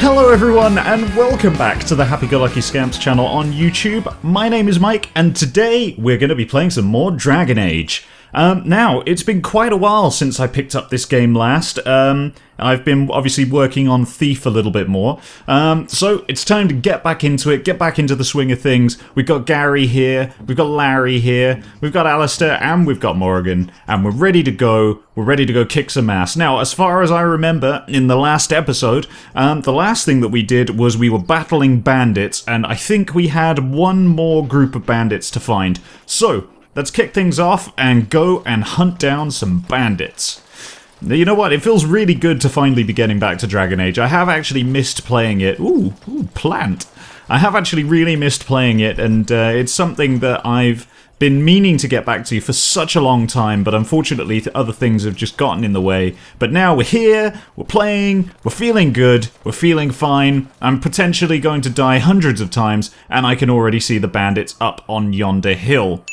Hello everyone and welcome back to the Happy-Go-Lucky Scamps channel on YouTube. My name is Mike and today we're going to be playing some more Dragon Age. Now, it's been quite a while since I picked up this game last. I've been obviously working on Thief a little bit more. So it's time to get back into it, get back into the swing of things. We've got Gary here, we've got Larry here, we've got Alistair, and we've got Morrigan. And we're ready to go. We're ready to go kick some ass. Now, as far as I remember, in the last episode, the last thing that we did was we were battling bandits, and I think we had one more group of bandits to find. So, let's kick things off and go and hunt down some bandits. You know what? It feels really good to finally be getting back to Dragon Age. I have actually missed playing it. Ooh, plant. I have actually really missed playing it, and it's something that I've been meaning to get back to for such a long time, but unfortunately other things have just gotten in the way. But now we're here, we're playing, we're feeling good, we're feeling fine. I'm potentially going to die hundreds of times, and I can already see the bandits up on yonder hill.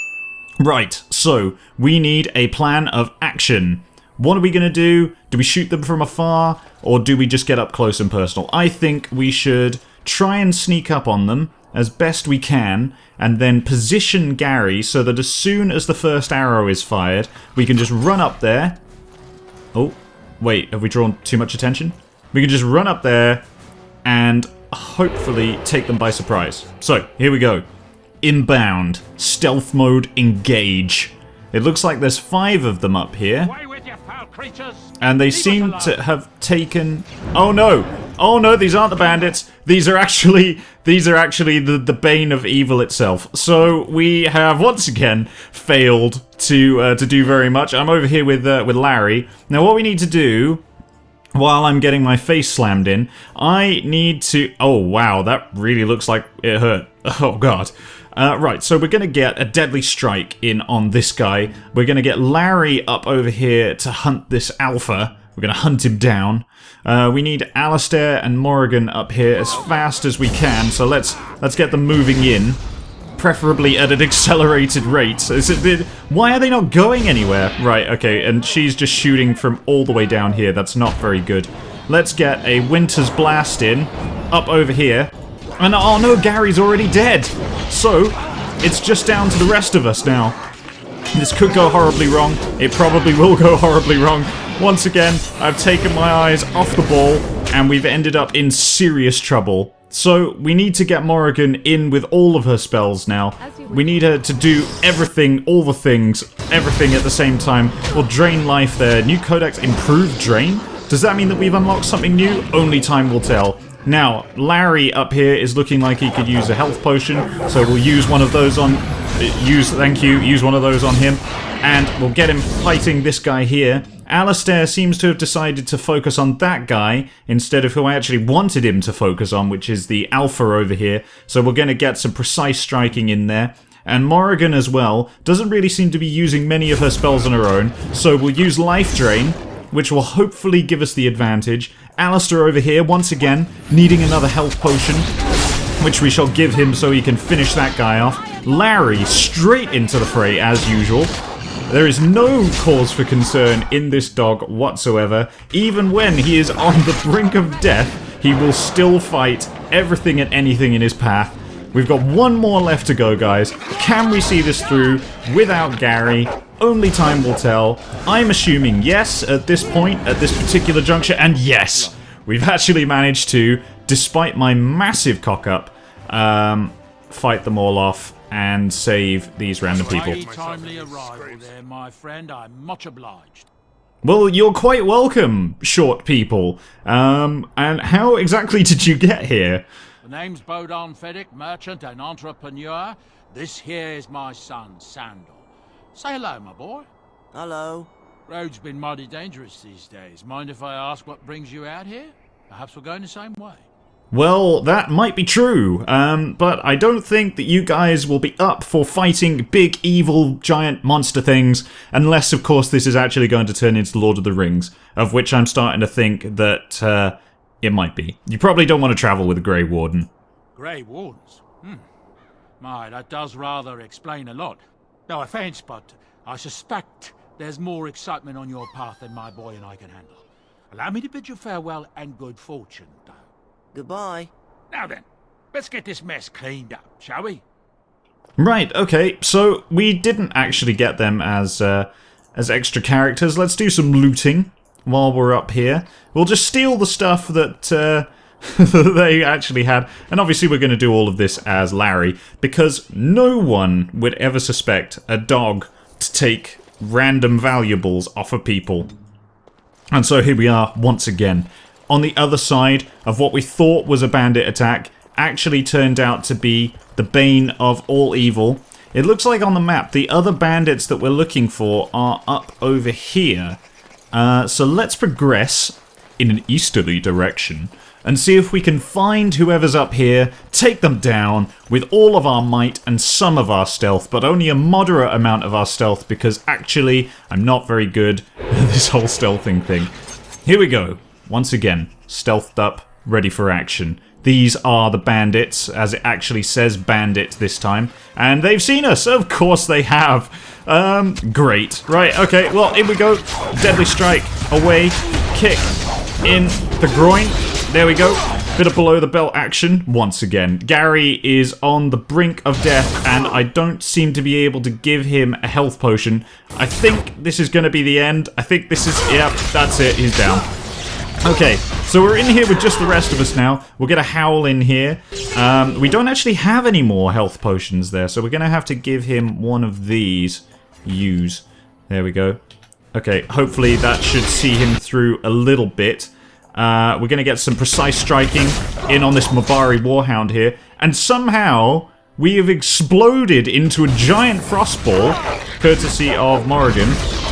Right, so we need a plan of action. What are we going to do? Do we shoot them from afar, or do we just get up close and personal? I think we should try and sneak up on them as best we can, and then position Gary so that as soon as the first arrow is fired, we can just run up there. Oh, wait, have we drawn too much attention? We can just run up there and hopefully take them by surprise. So, here we go. Inbound. Stealth mode, engage. It looks like there's 5 of them up here. And they seem to have taken... Oh no! Oh no, these aren't the bandits. These are actually the bane of evil itself. So we have once again failed to do very much. I'm over here with Larry. Now what we need to do, while I'm getting my face slammed in, I need to... Oh wow, that really looks like it hurt. Oh god. Right, so we're going to get a deadly strike in on this guy. We're going to get Larry up over here to hunt this alpha. We're going to hunt him down. We need Alistair and Morrigan up here as fast as we can. So let's get them moving in, preferably at an accelerated rate. So why are they not going anywhere? Right, okay, and she's just shooting from all the way down here. That's not very good. Let's get a Winter's Blast in, up over here. And oh no, Gary's already dead! So, it's just down to the rest of us now. This could go horribly wrong. It probably will go horribly wrong. Once again, I've taken my eyes off the ball, and we've ended up in serious trouble. So, we need to get Morrigan in with all of her spells now. We need her to do everything, all the things, everything at the same time. We'll drain life there. New codex, improved drain? Does that mean that we've unlocked something new? Only time will tell. Now, Larry up here is looking like he could use a health potion, so we'll use one of those on... use one of those on him, and we'll get him fighting this guy here. Alistair seems to have decided to focus on that guy instead of who I actually wanted him to focus on, which is the alpha over here, so we're going to get some precise striking in there. And Morrigan as well doesn't really seem to be using many of her spells on her own, so we'll use Life Drain, which will hopefully give us the advantage. Alistair over here, once again, needing another health potion, which we shall give him so he can finish that guy off. Larry, straight into the fray, as usual. There is no cause for concern in this dog whatsoever. Even when he is on the brink of death, he will still fight everything and anything in his path. We've got one more left to go, guys. Can we see this through without Gary? Only time will tell. I'm assuming yes at this point, at this particular juncture, and yes! We've actually managed to, despite my massive cock-up, fight them all off and save these random people. Timely arrival there, my friend. I'm much obliged. Well, you're quite welcome, short people. And how exactly did you get here? The name's Bodan Fedek, merchant and entrepreneur. This here is my son, Sandor. Say hello, my boy. Hello. Road's been mighty dangerous these days. Mind if I ask what brings you out here? Perhaps we're going the same way. Well, that might be true, but I don't think that you guys will be up for fighting big, evil, giant monster things, unless, of course, this is actually going to turn into Lord of the Rings, of which I'm starting to think that it might be. You probably don't want to travel with a Grey Warden. Grey Wardens? My, that does rather explain a lot. No offense, but I suspect there's more excitement on your path than my boy and I can handle. Allow me to bid you farewell and good fortune, though. Goodbye. Now then, let's get this mess cleaned up, shall we? Right, okay, so we didn't actually get them as extra characters. Let's do some looting while we're up here. We'll just steal the stuff that they actually had. And obviously we're going to do all of this as Larry, because no one would ever suspect a dog to take random valuables off of people. And so here we are once again. On the other side of what we thought was a bandit attack, actually turned out to be the bane of all evil. It looks like on the map the other bandits that we're looking for are up over here. So let's progress in an easterly direction and see if we can find whoever's up here, take them down with all of our might and some of our stealth, but only a moderate amount of our stealth, because actually I'm not very good at this whole stealthing thing. Here we go. Once again, stealthed up, ready for action. These are the bandits, as it actually says bandit this time. And they've seen us! Of course they have! Great. Right, okay, well, here we go. Deadly strike, away, kick, in the groin. There we go. Bit of below the belt action once again. Gary is on the brink of death, and I don't seem to be able to give him a health potion. I think this is going to be the end. I think this is... Yep, that's it. He's down. Okay, so we're in here with just the rest of us now. We'll get a Howl in here. We don't actually have any more health potions there, so we're going to have to give him one of these. Use. There we go. Okay, hopefully that should see him through a little bit. We're going to get some precise striking in on this Mabari Warhound here. And somehow we have exploded into a giant frostball, courtesy of Morrigan,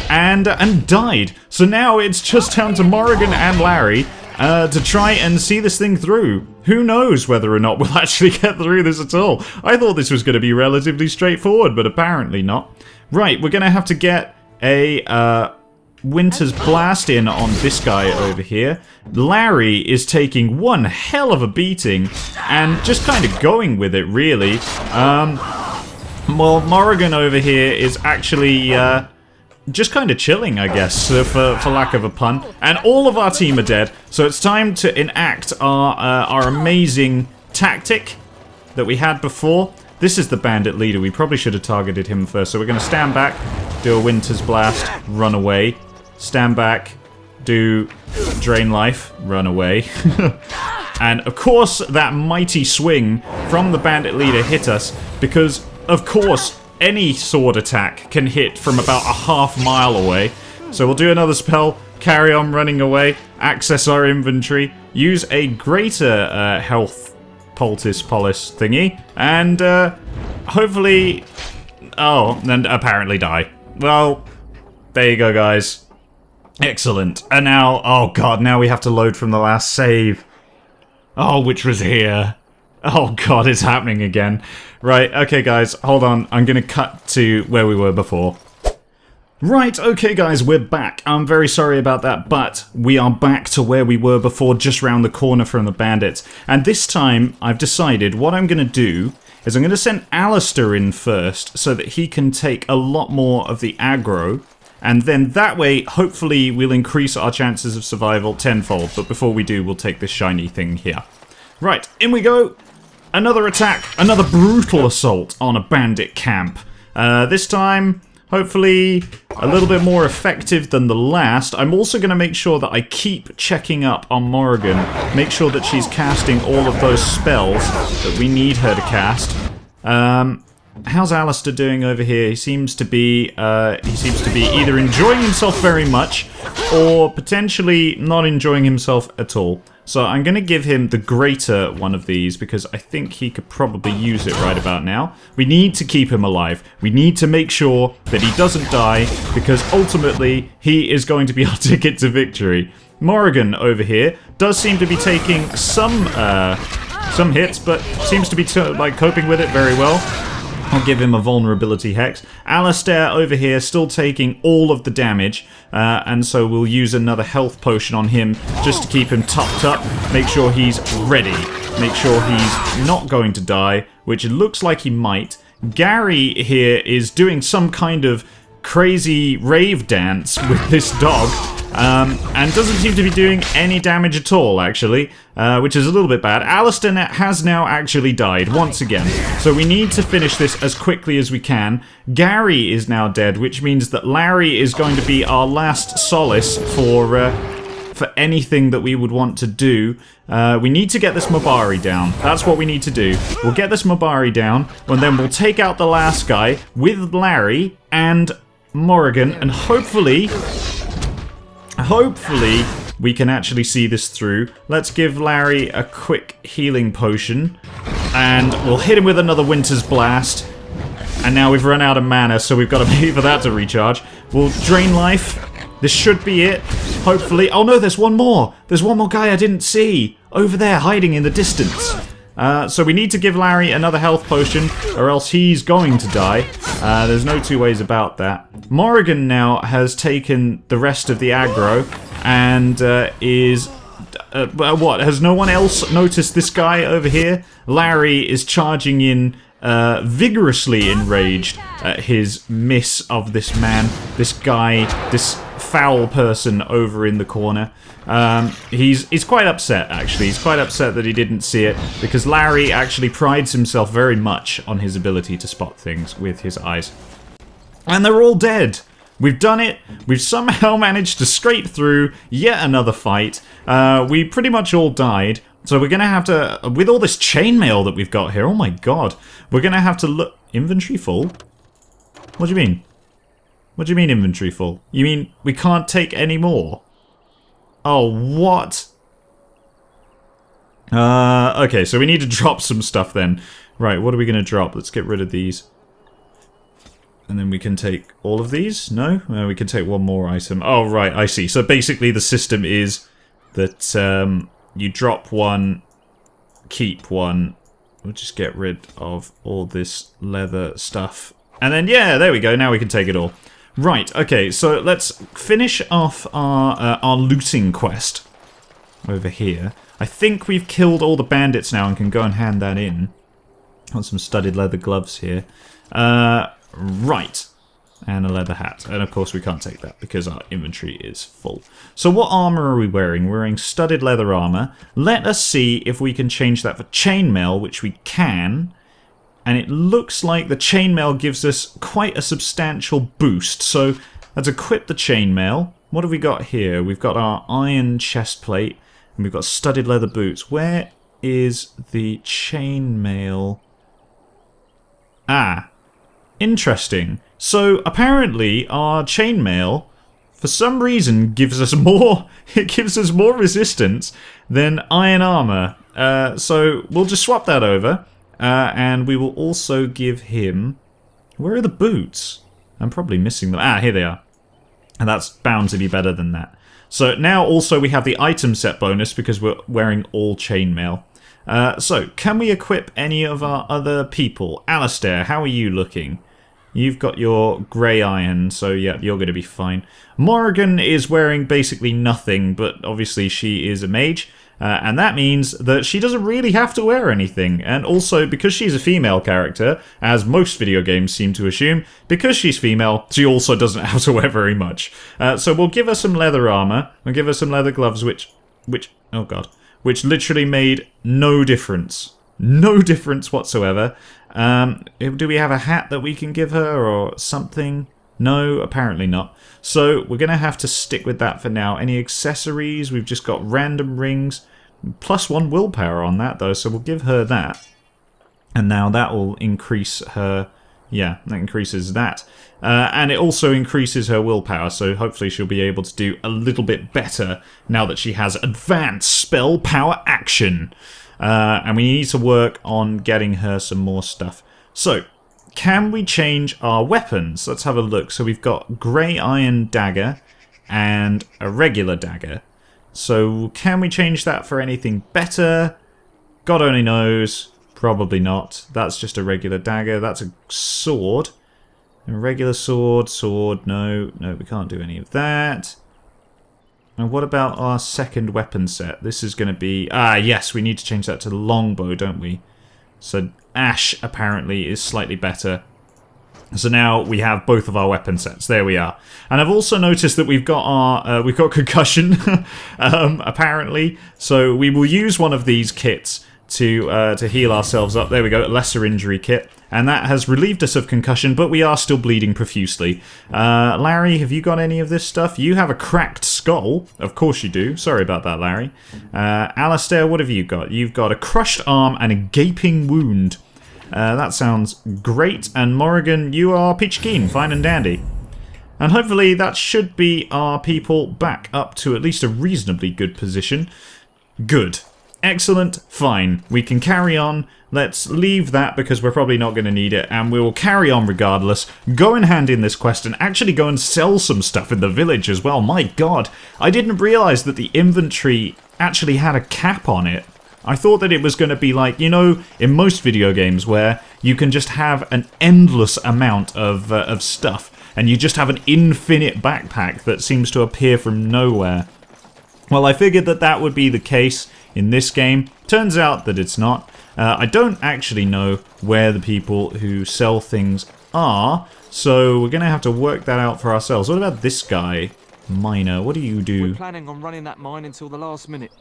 and died. So now it's just down to Morrigan and Larry to try and see this thing through. Who knows whether or not we'll actually get through this at all. I thought this was going to be relatively straightforward, but apparently not. Right, we're going to have to get a Winter's Blast in on this guy over here. Larry is taking one hell of a beating and just kind of going with it, really. Well, Morrigan over here is actually just kind of chilling, I guess, for lack of a pun. And all of our team are dead, so it's time to enact our amazing tactic that we had before. This is the bandit leader. We probably should have targeted him first. So we're going to stand back, do a Winter's Blast, run away. Stand back, do Drain Life, run away. And of course that mighty swing from the bandit leader hit us, because of course any sword attack can hit from about a half-mile away. So we'll do another spell, carry on running away, access our inventory, use a greater health poultice thingy, and hopefully... Oh, and apparently die. Well, there you go, guys. Excellent. And now, oh god, now we have to load from the last save. Oh, which was here. Oh god, it's happening again. Right, okay guys, hold on. I'm gonna cut to where we were before. Right, okay guys, we're back. I'm very sorry about that, but we are back to where we were before, just round the corner from the bandits. And this time, I've decided what I'm gonna do is I'm gonna send Alistair in first, so that he can take a lot more of the aggro. And then that way, hopefully, we'll increase our chances of survival tenfold. But before we do, we'll take this shiny thing here. Right, in we go. Another attack. Another brutal assault on a bandit camp. This time, hopefully, a little bit more effective than the last. I'm also going to make sure that I keep checking up on Morrigan. Make sure that she's casting all of those spells that we need her to cast. How's Alistair doing over here? He seems to be either enjoying himself very much or potentially not enjoying himself at all. So I'm going to give him the greater one of these because I think he could probably use it right about now. We need to keep him alive. We need to make sure that he doesn't die because ultimately he is going to be our ticket to victory. Morrigan over here does seem to be taking some hits, but seems to be coping with it very well. I'll give him a vulnerability hex. Alistair over here still taking all of the damage, and so we'll use another health potion on him just to keep him topped up, make sure he's ready, make sure he's not going to die, which it looks like he might. Gary here is doing some kind of crazy rave dance with this dog. and doesn't seem to be doing any damage at all, actually, which is a little bit bad. Alistair has now actually died once again, so we need to finish this as quickly as we can. Gary is now dead, which means that Larry is going to be our last solace for anything that we would want to do. We need to get this Mabari down. That's what we need to do. We'll get this Mabari down, and then we'll take out the last guy with Larry and Morrigan, and hopefully we can actually see this through. Let's give Larry a quick healing potion, and we'll hit him with another Winter's Blast. And now we've run out of mana, so we've got to pay for that to recharge. We'll drain life. This should be it, hopefully. Oh no, there's one more. There's one more guy I didn't see over there hiding in the distance. So we need to give Larry another health potion, or else he's going to die. There's no two ways about that. Morrigan now has taken the rest of the aggro, and is... what? Has no one else noticed this guy over here? Larry is charging in, vigorously enraged at his miss of this man, this guy, this foul person over in the corner. He's quite upset, actually. He's quite upset that he didn't see it, because Larry actually prides himself very much on his ability to spot things with his eyes. And they're all dead! We've done it. We've somehow managed to scrape through yet another fight. We pretty much all died. So we're going to have to, with all this chainmail that we've got here, oh my god, we're going to have to look... Inventory full? What do you mean? What do you mean inventory full? You mean we can't take any more? Oh, what? Okay, so we need to drop some stuff then. Right, what are we going to drop? Let's get rid of these. And then we can take all of these? No? We can take one more item. Oh, right, I see. So basically the system is that you drop one, keep one. We'll just get rid of all this leather stuff. And then, yeah, there we go. Now we can take it all. Right, okay, so let's finish off our looting quest over here. I think we've killed all the bandits now and can go and hand that in. Got some studded leather gloves here. Right. And a leather hat. And of course we can't take that because our inventory is full. So what armor are we wearing? We're wearing studded leather armor. Let us see if we can change that for chainmail, which we can. And it looks like the chainmail gives us quite a substantial boost. So let's equip the chainmail. What have we got here? We've got our iron chest plate. And we've got studded leather boots. Where is the chainmail? Ah. Interesting. So apparently our chainmail, for some reason, gives us more. It gives us more resistance than iron armor. So we'll just swap that over, and we will also give him. Where are the boots? I'm probably missing them. Ah, here they are. And that's bound to be better than that. So now also we have the item set bonus because we're wearing all chainmail. So can we equip any of our other people? Alistair, how are you looking? You've got your grey iron, so yeah, you're going to be fine. Morrigan is wearing basically nothing, but obviously she is a mage, and that means that she doesn't really have to wear anything. And also, because she's a female character, as most video games seem to assume, because she's female, she also doesn't have to wear very much. So we'll give her some leather armor, we'll give her some leather gloves, which, oh god, which literally made no difference. No difference whatsoever. Do we have a hat that we can give her or something? No, apparently not. So we're going to have to stick with that for now. Any accessories? We've just got random rings. +1 willpower on that though, so we'll give her that. And now that will increase her... Yeah, that increases that. And it also increases her willpower, so hopefully she'll be able to do a little bit better now that she has advanced spell power action. And we need to work on getting her some more stuff. So, can we change our weapons? Let's have a look. So we've got grey iron dagger and a regular dagger. So can we change that for anything better? God only knows. Probably not. That's just a regular dagger. That's a sword. A regular sword, no, we can't do any of that. And what about our second weapon set? This is going to be... Ah, yes, we need to change that to the longbow, don't we? So Ash, apparently, is slightly better So now we have both of our weapon sets. There we are. And I've also noticed that we've got concussion, apparently. So we will use one of these kits to heal ourselves up. There we go, lesser injury kit. And that has relieved us of concussion, but we are still bleeding profusely. Larry, have you got any of this stuff? You have a cracked skull. Of course you do. Sorry about that, Larry. Alistair, what have you got? You've got a crushed arm and a gaping wound. That sounds great. And Morrigan, you are peachy keen, fine and dandy. And hopefully that should be our people back up to at least a reasonably good position. Good. Excellent. Fine. We can carry on. Let's leave that because we're probably not going to need it. And we will carry on regardless. Go and hand in this quest and actually go and sell some stuff in the village as well. My god. I didn't realise that the inventory actually had a cap on it. I thought that it was going to be like, you know, in most video games where you can just have an endless amount of stuff and you just have an infinite backpack that seems to appear from nowhere. Well, I figured that that would be the case in this game. Turns out that it's not. I don't actually know where the people who sell things are, so we're going to have to work that out for ourselves. What about this guy? Miner, what do you do? We're planning on running that mine until the last minute.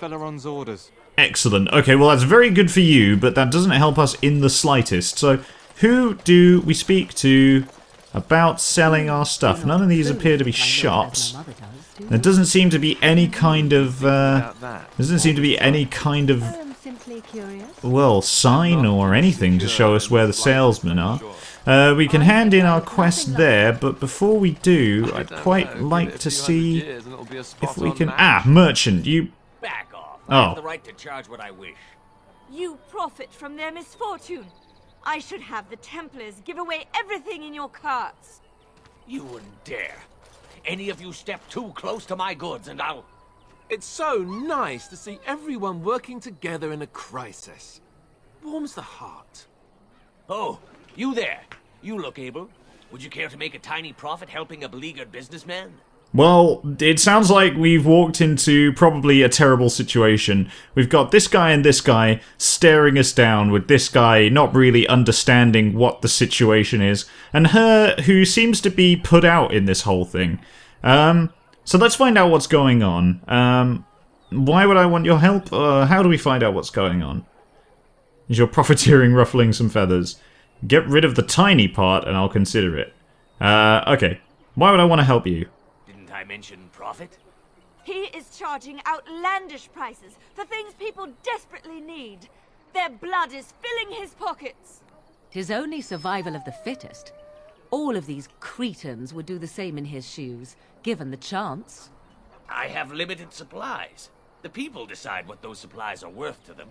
Felleron's orders. Excellent. Okay, well that's very good for you, but that doesn't help us in the slightest. So, who do we speak to about selling our stuff? None of these appear to be shops. There doesn't seem to be any kind of, well, sign or anything to show us where the salesmen are. We can hand in our quest there, but before we do, I'd quite like to see if we can... Ah, merchant, you... Back off. I have the right to charge what I wish. You profit from their misfortune. I should have the Templars give away everything in your carts. You wouldn't dare. Any of you step too close to my goods and I'll... It's so nice to see everyone working together in a crisis. Warms the heart. Oh, you there. You look able. Would you care to make a tiny profit helping a beleaguered businessman? Well, it sounds like we've walked into probably a terrible situation. We've got this guy and this guy staring us down, with this guy not really understanding what the situation is, and her who seems to be put out in this whole thing. So let's find out what's going on. Why would I want your help? How do we find out what's going on? Is your profiteering ruffling some feathers? Get rid of the tiny part and I'll consider it. Okay. Why would I want to help you? I mention profit? He is charging outlandish prices for things people desperately need. Their blood is filling his pockets. 'Tis only survival of the fittest. All of these cretins would do the same in his shoes, given the chance. I have limited supplies. The people decide what those supplies are worth to them.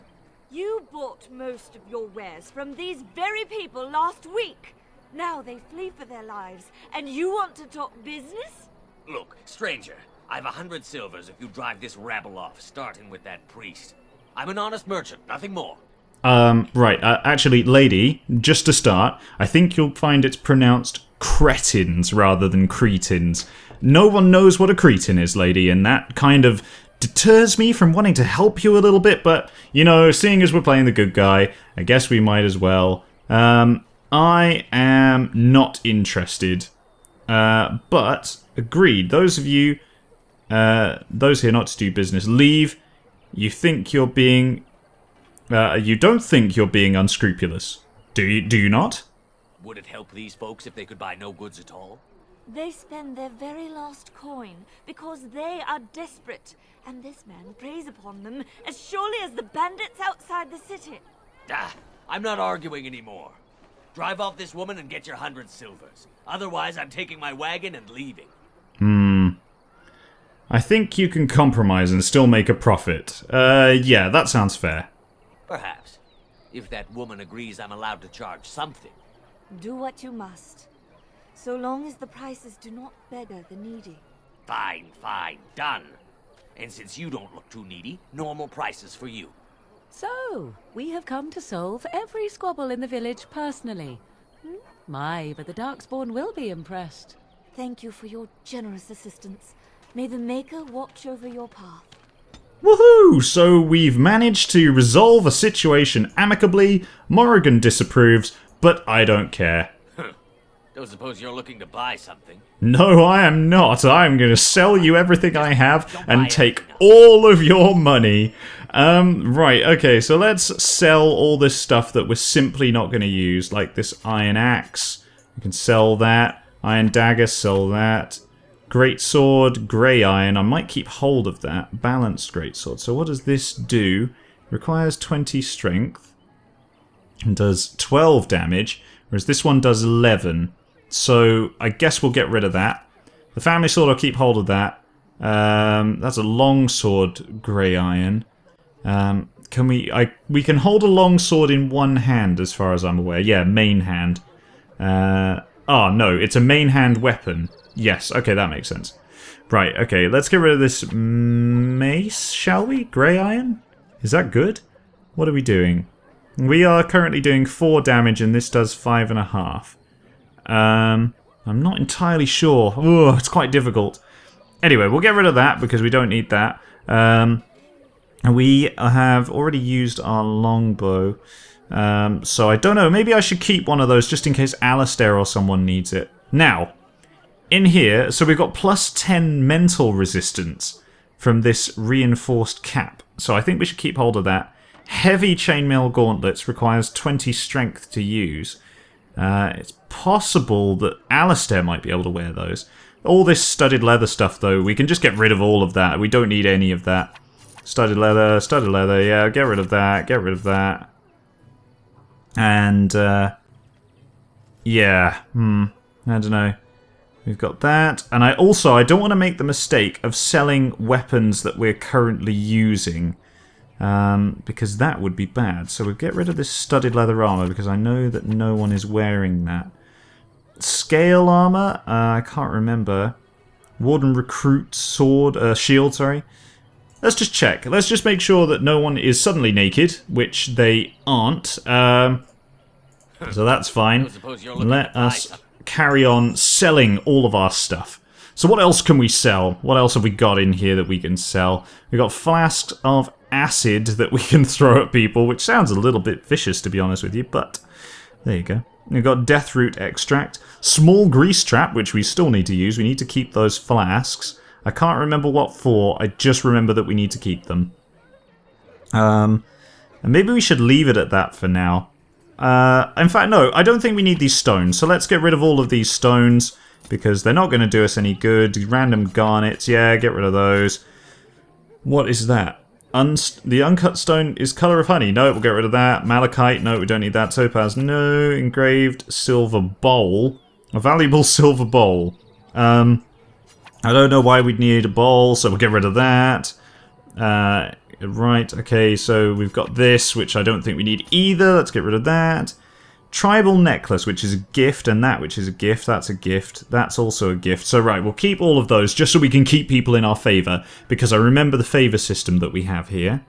You bought most of your wares from these very people last week. Now they flee for their lives, and you want to talk business? Look, stranger, I've 100 silvers if you drive this rabble off, starting with that priest. I'm an honest merchant, nothing more. Right, actually, lady, just to start, I think you'll find it's pronounced cretins rather than cretins. No one knows what a cretin is, lady, and that kind of deters me from wanting to help you a little bit, but, you know, seeing as we're playing the good guy, I guess we might as well. I am not interested. But, agreed, those of you, those here not to do business, leave. You think you're being, you don't think you're being unscrupulous. Do you not? Would it help these folks if they could buy no goods at all? They spend their very last coin because they are desperate, and this man preys upon them as surely as the bandits outside the city. Ah, I'm not arguing anymore. Drive off this woman and get your 100 silvers. Otherwise, I'm taking my wagon and leaving. I think you can compromise and still make a profit. Yeah, that sounds fair. Perhaps. If that woman agrees I'm allowed to charge something. Do what you must, so long as the prices do not beggar the needy. Fine, fine, done. And since you don't look too needy, normal prices for you. So, we have come to solve every squabble in the village personally. My, but the Darkspawn will be impressed. Thank you for your generous assistance. May the Maker watch over your path. Woohoo! So we've managed to resolve a situation amicably. Morrigan disapproves, but I don't care. Don't suppose you're looking to buy something? No, I am not. I am going to sell you everything I have Don't and buy take everything. all of your money. Right, okay, so let's sell all this stuff that we're simply not going to use, like this iron axe. We can sell that. Iron dagger, sell that. Great sword, grey iron. I might keep hold of that. Balanced great sword. So what does this do? Requires 20 strength and does 12 damage, whereas this one does 11. So I guess we'll get rid of that. The family sword, I'll keep hold of that. That's a long sword, grey iron. Can we? We can hold a long sword in one hand, as far as I'm aware. Yeah, main hand. Oh no, it's a main hand weapon. Yes, okay, that makes sense. Right, okay, let's get rid of this mace, shall we? Grey iron? Is that good? What are we doing? We are currently doing 4 damage, and this does 5.5. I'm not entirely sure. Oh, it's quite difficult. Anyway, we'll get rid of that because we don't need that. We have already used our longbow. So I don't know, maybe I should keep one of those just in case Alistair or someone needs it. Now, in here, so we've got plus 10 mental resistance from this reinforced cap. So I think we should keep hold of that. Heavy chainmail gauntlets requires 20 strength to use. It's possible that Alistair might be able to wear those. All this studded leather stuff, though, we can just get rid of all of that. We don't need any of that. Studded leather, yeah, get rid of that, get rid of that. And, yeah, I don't know. We've got that. And I don't want to make the mistake of selling weapons that we're currently using. Because that would be bad. So we'll get rid of this studded leather armor because I know that no one is wearing that. Scale armor, I can't remember. Warden recruit sword, shield, sorry. Let's just check. Let's just make sure that no one is suddenly naked, which they aren't. So that's fine. Let us carry on selling all of our stuff. So what else can we sell? What else have we got in here that we can sell? We've got flasks of acid that we can throw at people, which sounds a little bit vicious to be honest with you, but there you go. We've got deathroot extract, small grease trap, which we still need to use. We need to keep those flasks. I can't remember what for, I just remember that we need to keep them. And maybe we should leave it at that for now. In fact, no, I don't think we need these stones, so let's get rid of all of these stones, because they're not going to do us any good. Random garnets, yeah, get rid of those. What is that? The uncut stone is colour of honey. No, we'll get rid of that. Malachite, no, we don't need that. Topaz, no. Engraved silver bowl. A valuable silver bowl. I don't know why we'd need a bowl, so we'll get rid of that. Right, okay, so we've got this, which I don't think we need either. Let's get rid of that. Tribal necklace, which is a gift, and that, which is a gift. That's a gift. That's also a gift. So, right, we'll keep all of those just so we can keep people in our favour, because I remember the favour system that we have here.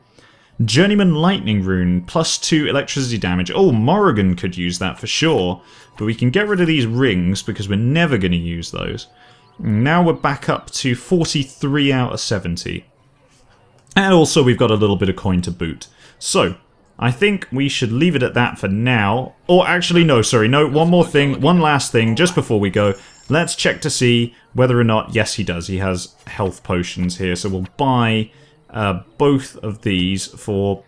Journeyman lightning rune, plus 2 electricity damage. Oh, Morrigan could use that for sure, but we can get rid of these rings because we're never going to use those. Now we're back up to 43 out of 70. And also we've got a little bit of coin to boot. So, I think we should leave it at that for now. Or actually, no, sorry, no, one more thing, one last thing, just before we go. Let's check to see whether or not, yes he does, he has health potions here. So we'll buy both of these for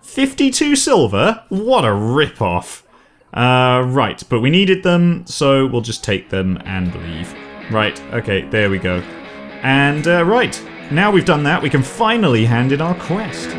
52 silver? What a rip-off. Right, but we needed them, so we'll just take them and leave. Right, okay, there we go. And, right, now we've done that, we can finally hand in our quest.